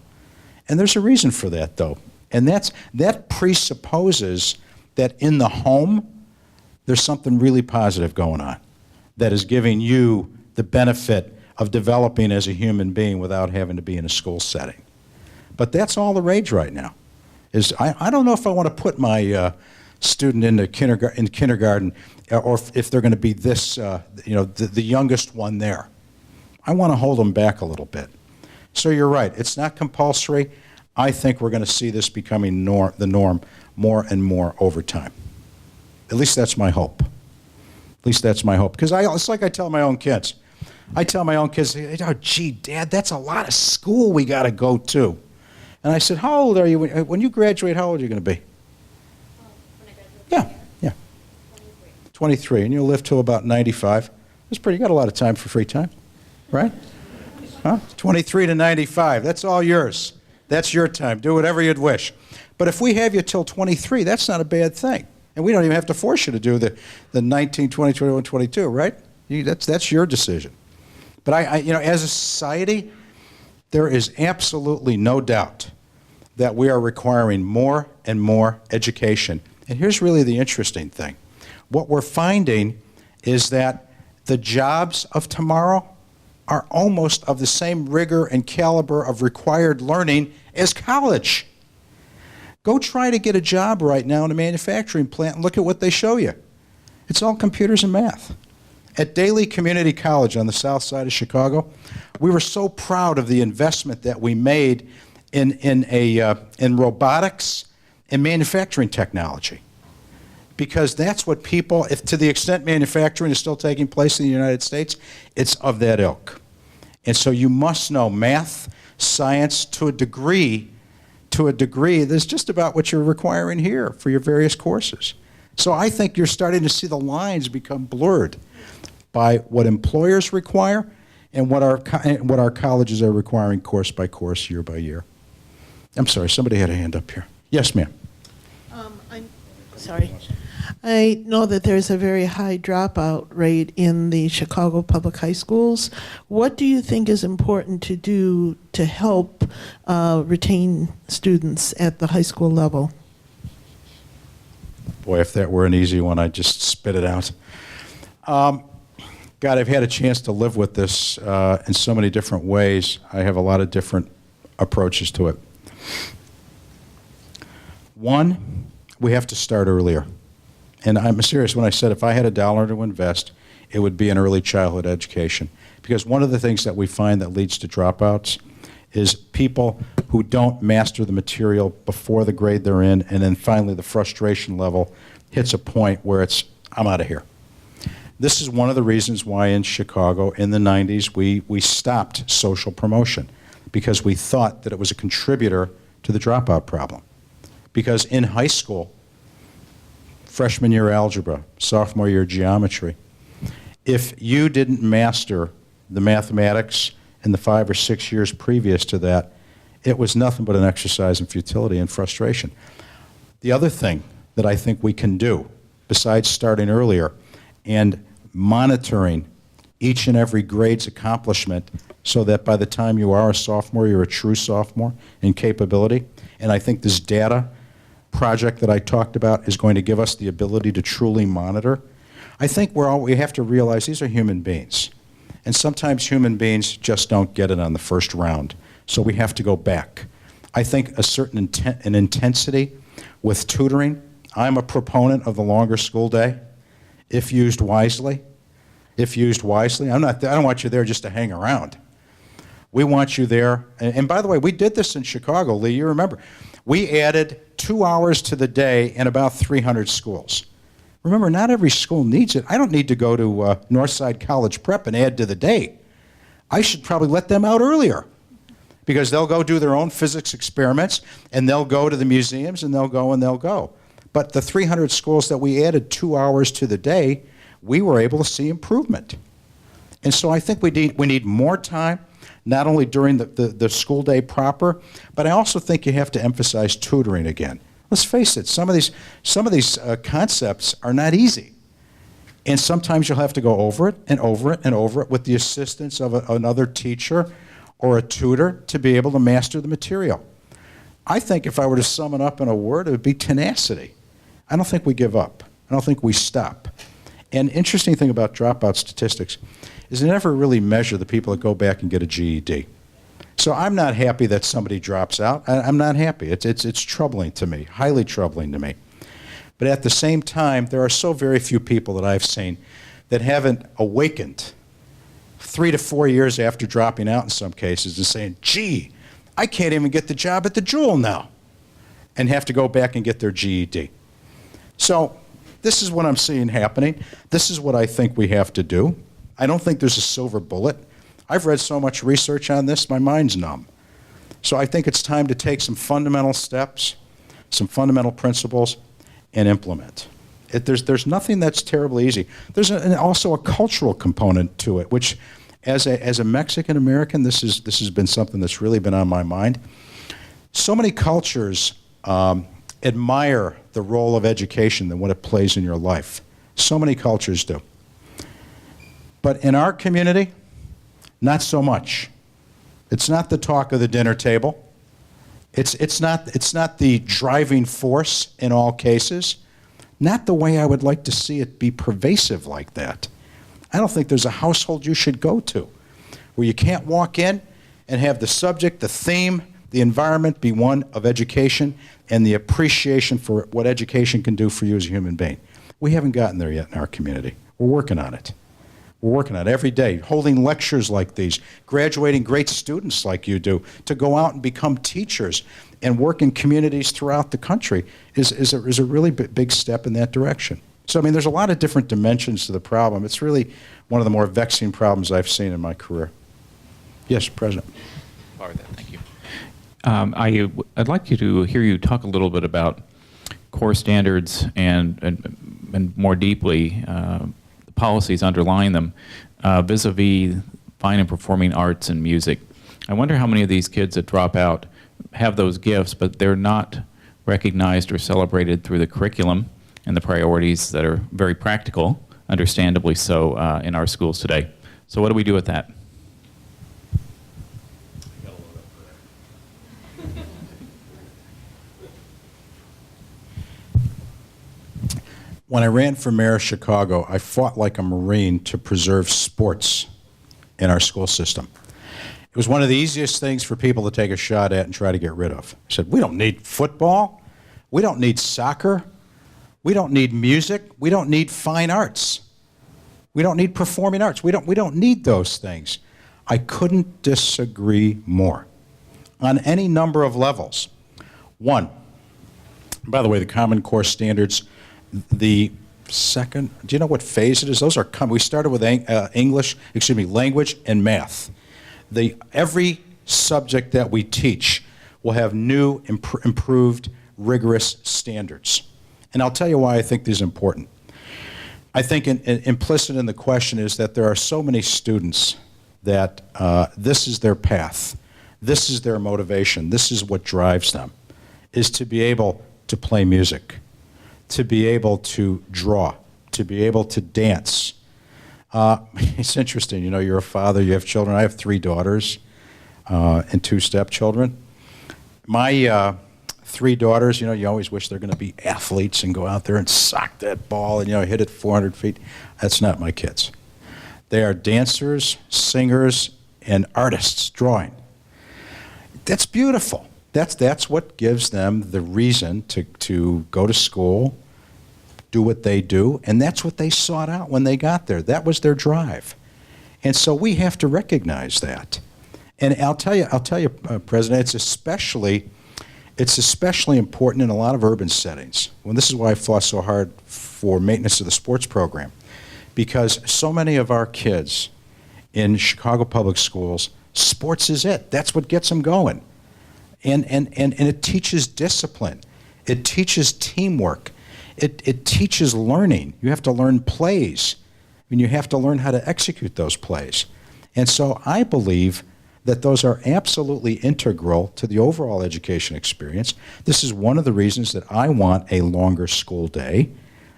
And there's a reason for that, though, and that presupposes that in the home, there's something really positive going on that is giving you the benefit of developing as a human being without having to be in a school setting. But that's all the rage right now. I don't know if I want to put my student into kindergarten, or if they're going to be this, the youngest one there. I want to hold them back a little bit. So you're right. It's not compulsory. I think we're going to see this becoming the norm more and more over time. At least that's my hope. At least that's my hope. Because it's like I tell my own kids. I tell my own kids, oh, gee, Dad, that's a lot of school we got to go to. And I said, how old are you? When you graduate, how old are you going to be? When I graduate? Yeah. 23. And you'll live till about 95. You got a lot of time for free time, right? Huh? 23 to 95. That's all yours. That's your time. Do whatever you'd wish. But if we have you till 23, that's not a bad thing. And we don't even have to force you to do the 19, 20, 21, 22, right? That's your decision. But as a society, there is absolutely no doubt that we are requiring more and more education. And here's really the interesting thing. What we're finding is that the jobs of tomorrow are almost of the same rigor and caliber of required learning as college. Go try to get a job right now in a manufacturing plant and look at what they show you. It's all computers and math. At Daley Community College on the south side of Chicago, we were so proud of the investment that we made in robotics and manufacturing technology. Because that's what people, if to the extent manufacturing is still taking place in the United States, it's of that ilk. And so you must know math, science to a degree that's just about what you're requiring here for your various courses. So I think you're starting to see the lines become blurred by what employers require and what our colleges are requiring course by course, year by year. I'm sorry, somebody had a hand up here. Yes, ma'am. I'm sorry. I know that there's a very high dropout rate in the Chicago public high schools. What do you think is important to do to help retain students at the high school level? Boy, if that were an easy one, I'd just spit it out. God, I've had a chance to live with this in so many different ways. I have a lot of different approaches to it. One, we have to start earlier. And I'm serious when I said if I had $1 to invest, it would be in early childhood education. Because one of the things that we find that leads to dropouts is people who don't master the material before the grade they're in, and then finally the frustration level hits a point where it's, I'm out of here. This is one of the reasons why in Chicago in the 90s we stopped social promotion, because we thought that it was a contributor to the dropout problem. Because in high school, freshman year algebra, sophomore year geometry, if you didn't master the mathematics in the 5 or 6 years previous to that, it was nothing but an exercise in futility and frustration. The other thing that I think we can do, besides starting earlier and monitoring each and every grade's accomplishment so that by the time you are a sophomore, you're a true sophomore in capability, and I think this data project that I talked about is going to give us the ability to truly monitor. I think we have to realize these are human beings. And sometimes human beings just don't get it on the first round. So we have to go back. I think a certain an intensity with tutoring. I'm a proponent of the longer school day, if used wisely. If used wisely. I don't want you there just to hang around. We want you there. And by the way, we did this in Chicago, Lee, you remember. We added 2 hours to the day in about 300 schools. Remember, not every school needs it. I don't need to go to Northside College Prep and add to the day. I should probably let them out earlier, because they'll go do their own physics experiments, and they'll go to the museums, and they'll go and they'll go. But the 300 schools that we added 2 hours to the day, we were able to see improvement. And so I think we need more time, not only during the school day proper, but I also think you have to emphasize tutoring again. Let's face it, some of these concepts are not easy. And sometimes you'll have to go over it and over it and over it with the assistance of another teacher or a tutor to be able to master the material. I think if I were to sum it up in a word, it would be tenacity. I don't think we give up. I don't think we stop. And interesting thing about dropout statistics is they never really measure the people that go back and get a GED. So I'm not happy that somebody drops out. I'm not happy. It's troubling to me, highly troubling to me. But at the same time, there are so very few people that I've seen that haven't awakened 3 to 4 years after dropping out in some cases and saying, gee, I can't even get the job at the Jewel now, and have to go back and get their GED. So this is what I'm seeing happening. This is what I think we have to do. I don't think there's a silver bullet. I've read so much research on this, my mind's numb. So I think it's time to take some fundamental steps, some fundamental principles, and implement. There's nothing that's terribly easy. There's also a cultural component to it, which as a Mexican American, this has been something that's really been on my mind. So many cultures admire the role of education and what it plays in your life. So many cultures do. But in our community, not so much. It's not the talk of the dinner table. It's not the driving force in all cases. Not the way I would like to see it be pervasive like that. I don't think there's a household you should go to where you can't walk in and have the subject, the theme, the environment be one of education and the appreciation for what education can do for you as a human being. We haven't gotten there yet in our community. We're working on it. We're working on it every day, holding lectures like these, graduating great students like you do, to go out and become teachers and work in communities throughout the country is a really big step in that direction. So, I mean, there's a lot of different dimensions to the problem. It's really one of the more vexing problems I've seen in my career. Yes, President. Thank you. I'd like you to hear you talk a little bit about core standards and more deeply the policies underlying them vis-a-vis fine and performing arts and music. I wonder how many of these kids that drop out have those gifts, but they're not recognized or celebrated through the curriculum and the priorities that are very practical, understandably so, in our schools today. So what do we do with that? When I ran for mayor of Chicago, I fought like a Marine to preserve sports in our school system. It was one of the easiest things for people to take a shot at and try to get rid of. I said, we don't need football. We don't need soccer. We don't need music. We don't need fine arts. We don't need performing arts. We don't need those things. I couldn't disagree more on any number of levels. One, by the way, the Common Core standards, the second, do you know what phase it is? Those are we started with language and math. Every subject that we teach will have new, improved, rigorous standards. And I'll tell you why I think these are important. I think implicit in the question is that there are so many students that this is their path, this is their motivation, this is what drives them, is to be able to play music, to be able to draw, to be able to dance. It's interesting, you know, you're a father, you have children. I have 3 daughters and 2 stepchildren. My 3 daughters, you know, you always wish they're going to be athletes and go out there and sock that ball and, you know, hit it 400 feet. That's not my kids. They are dancers, singers, and artists drawing. That's beautiful. That's what gives them the reason to go to school, do what they do, and that's what they sought out when they got there. That was their drive. And so we have to recognize that. And I'll tell you, President, it's especially important in a lot of urban settings. Well, this is why I fought so hard for maintenance of the sports program, because so many of our kids in Chicago public schools, sports is it. That's what gets them going. And it teaches discipline. It teaches teamwork. It teaches learning. You have to learn plays. I mean, you have to learn how to execute those plays. And so I believe that those are absolutely integral to the overall education experience. This is one of the reasons that I want a longer school day.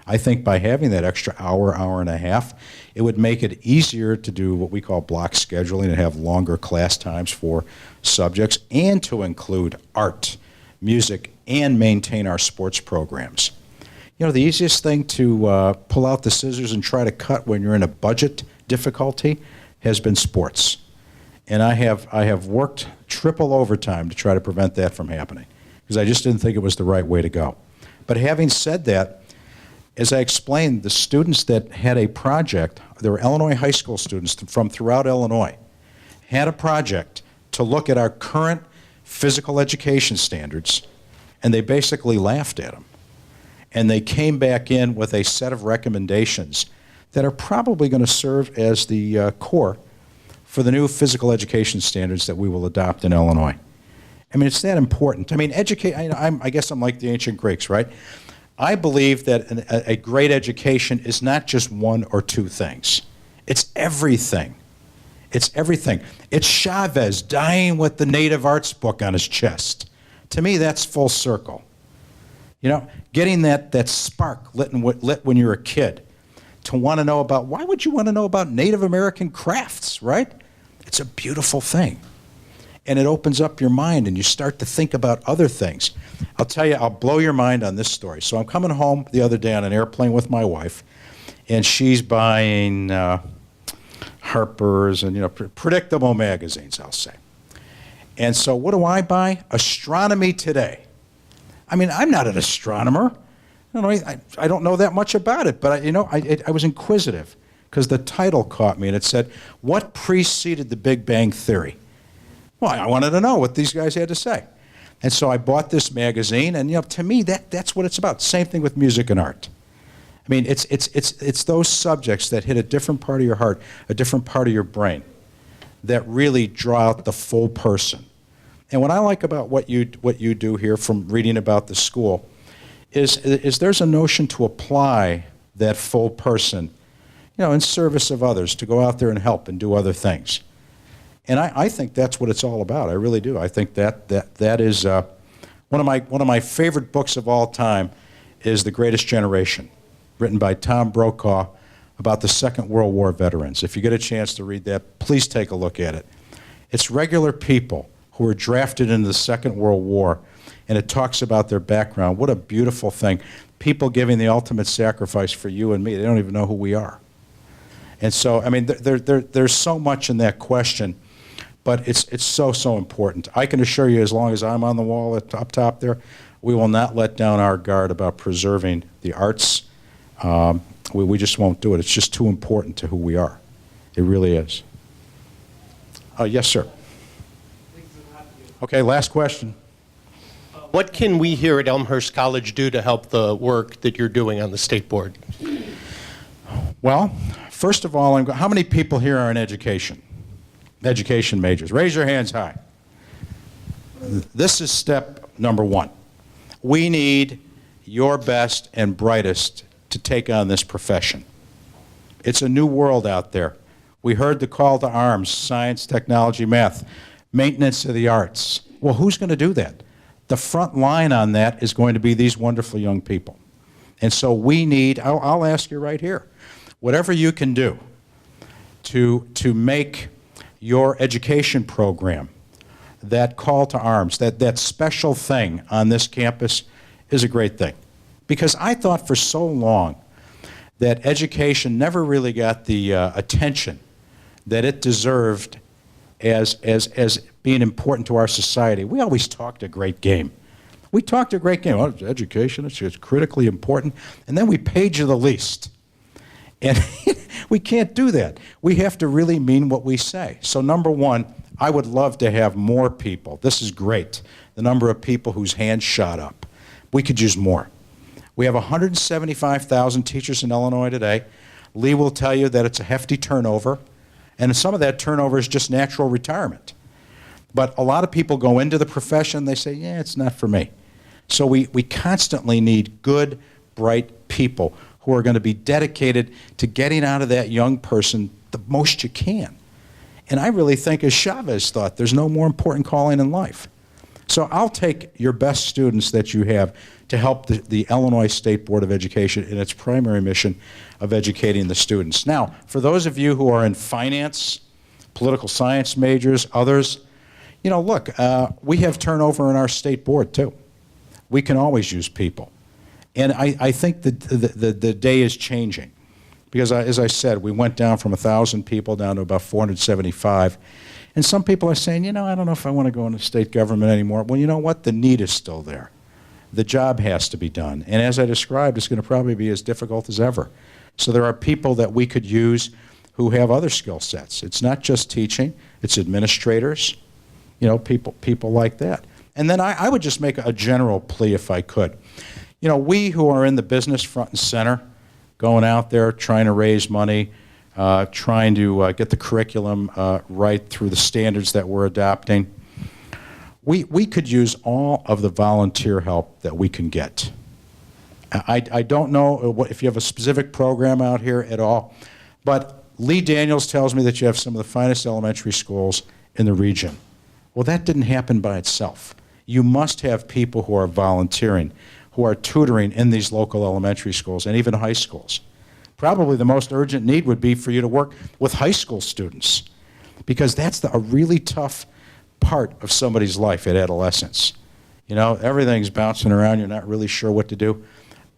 I think by having that extra hour, hour and a half, it would make it easier to do what we call block scheduling and have longer class times for subjects, and to include art, music, and maintain our sports programs. You know, the easiest thing to pull out the scissors and try to cut when you're in a budget difficulty has been sports. And I have worked triple overtime to try to prevent that from happening, because I just didn't think it was the right way to go. But having said that, as I explained, the students that had a project, there were Illinois high school students from throughout Illinois, had a project to look at our current physical education standards, and they basically laughed at them. And they came back in with a set of recommendations that are probably going to serve as the core for the new physical education standards that we will adopt in Illinois. I mean, it's that important. I mean, I guess I'm like the ancient Greeks, right? I believe that a great education is not just one or two things. It's everything. It's everything. It's Chavez dying with the native arts book on his chest. To me, that's full circle. You know, getting that spark lit when you're a kid to want to know about, why would you want to know about Native American crafts, right? It's a beautiful thing. And it opens up your mind and you start to think about other things. I'll tell you, I'll blow your mind on this story. So I'm coming home the other day on an airplane with my wife, and she's buying, Harper's and, predictable magazines, I'll say. And so what do I buy? Astronomy Today. I mean, I'm not an astronomer. I don't know that much about it, but I was inquisitive because the title caught me, and it said, "What preceded the Big Bang Theory?" Well, I wanted to know what these guys had to say. And so I bought this magazine, and to me, that's what it's about. Same thing with music and art. I mean, it's those subjects that hit a different part of your heart, a different part of your brain, that really draw out the full person. And what I like about what you do here from reading about the school is there's a notion to apply that full person, in service of others, to go out there and help and do other things. And I think that's what it's all about. I really do. I think that is one of my favorite books of all time is The Greatest Generation, written by Tom Brokaw about the Second World War veterans. If you get a chance to read that, please take a look at it. It's regular people who were drafted into the Second World War, and it talks about their background. What a beautiful thing. People giving the ultimate sacrifice for you and me. They don't even know who we are. And so, I mean, there's so much in that question, but it's so important. I can assure you, as long as I'm on the wall up top there, we will not let down our guard about preserving the arts. We just won't do it. It's just too important to who we are. It really is. Yes, sir. Okay, last question. What can we here at Elmhurst College do to help the work that you're doing on the state board? Well, first of all, how many people here are in education? Education majors. Raise your hands high. This is step number one. We need your best and brightest to take on this profession. It's a new world out there. We heard the call to arms: science, technology, math, maintenance of the arts. Well, who's going to do that? The front line on that is going to be these wonderful young people. And so we need, I'll ask you right here, whatever you can do to make your education program that call to arms, that special thing on this campus, is a great thing. Because I thought for so long that education never really got the attention that it deserved as being important to our society. We always talked a great game. We talked a great game. Oh, it's education, it's critically important. And then we paid you the least. And we can't do that. We have to really mean what we say. So number one, I would love to have more people. This is great. The number of people whose hands shot up. We could use more. We have 175,000 teachers in Illinois today. Lee will tell you that it's a hefty turnover, and some of that turnover is just natural retirement. But a lot of people go into the profession, they say, yeah, it's not for me. So we constantly need good, bright people who are going to be dedicated to getting out of that young person the most you can. And I really think, as Chavez thought, there's no more important calling in life. So I'll take your best students that you have to help the Illinois State Board of Education in its primary mission of educating the students. Now, for those of you who are in finance, political science majors, others, look, we have turnover in our state board too. We can always use people. And I think that the day is changing. Because, as I said, we went down from 1,000 people down to about 475. And some people are saying, I don't know if I want to go into state government anymore. Well, you know what? The need is still there. The job has to be done. And as I described, it's going to probably be as difficult as ever. So there are people that we could use who have other skill sets. It's not just teaching. It's administrators, people like that. And then I would just make a general plea if I could. We who are in the business front and center, going out there trying to raise money, trying to get the curriculum right through the standards that we're adopting, we could use all of the volunteer help that we can get. I don't know if you have a specific program out here at all, but Lee Daniels tells me that you have some of the finest elementary schools in the region. Well, that didn't happen by itself. You must have people who are volunteering, who are tutoring in these local elementary schools and even high schools. Probably the most urgent need would be for you to work with high school students, because that's a really tough part of somebody's life at adolescence. Everything's bouncing around, you're not really sure what to do.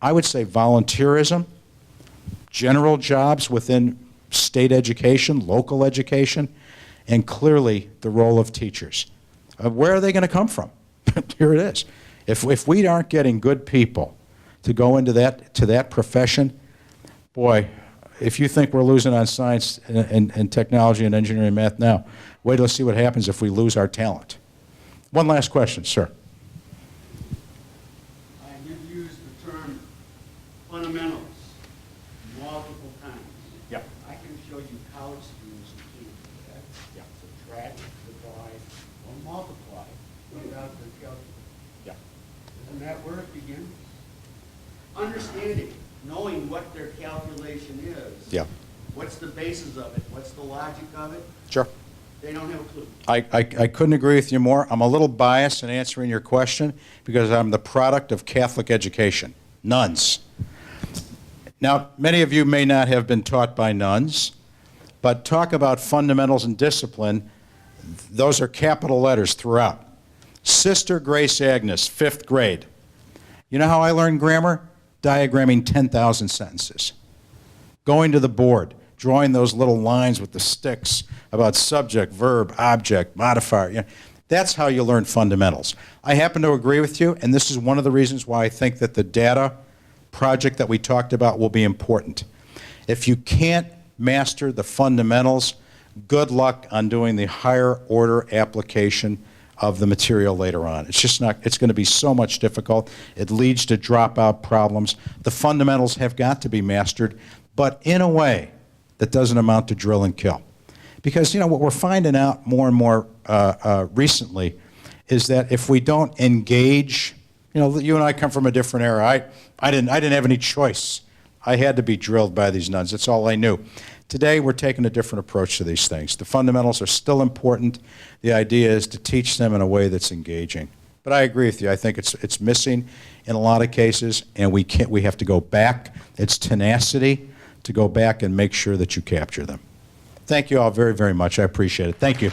I would say volunteerism, general jobs within state education, local education, and clearly the role of teachers. Where are they going to come from? Here it is. If we aren't getting good people to go into that profession, boy, if you think we're losing on science and technology and engineering and math now, wait till you see what happens if we lose our talent. One last question, sir. You've used the term fundamentals multiple times. Yeah. I can show you college students who can't do that. Yeah. Subtract, divide, or multiply without the calculus. Yeah. Isn't that where it begins? Understanding, knowing what their calculation is. Yeah. What's the basis of it? What's the logic of it? Sure. They don't have a clue. I couldn't agree with you more. I'm a little biased in answering your question because I'm the product of Catholic education, nuns. Now, many of you may not have been taught by nuns, but talk about fundamentals and discipline, those are capital letters throughout. Sister Grace Agnes, 5th grade. You know how I learned grammar? Diagramming 10,000 sentences. Going to the board, drawing those little lines with the sticks about subject, verb, object, modifier. You know, that's how you learn fundamentals. I happen to agree with you, and this is one of the reasons why I think that the data project that we talked about will be important. If you can't master the fundamentals, good luck on doing the higher order application of the material later on. It's just not, it's going to be so much difficult. It leads to dropout problems. The fundamentals have got to be mastered, but in a way that doesn't amount to drill and kill. Because, you know, what we're finding out more and more recently is that if we don't engage, you know, you and I come from a different era. I didn't have any choice. I had to be drilled by these nuns. That's all I knew. Today, we're taking a different approach to these things. The fundamentals are still important. The idea is to teach them in a way that's engaging. But I agree with you. I think it's missing in a lot of cases, and we have to go back. It's tenacity to go back and make sure that you capture them. Thank you all very, very much. I appreciate it. Thank you.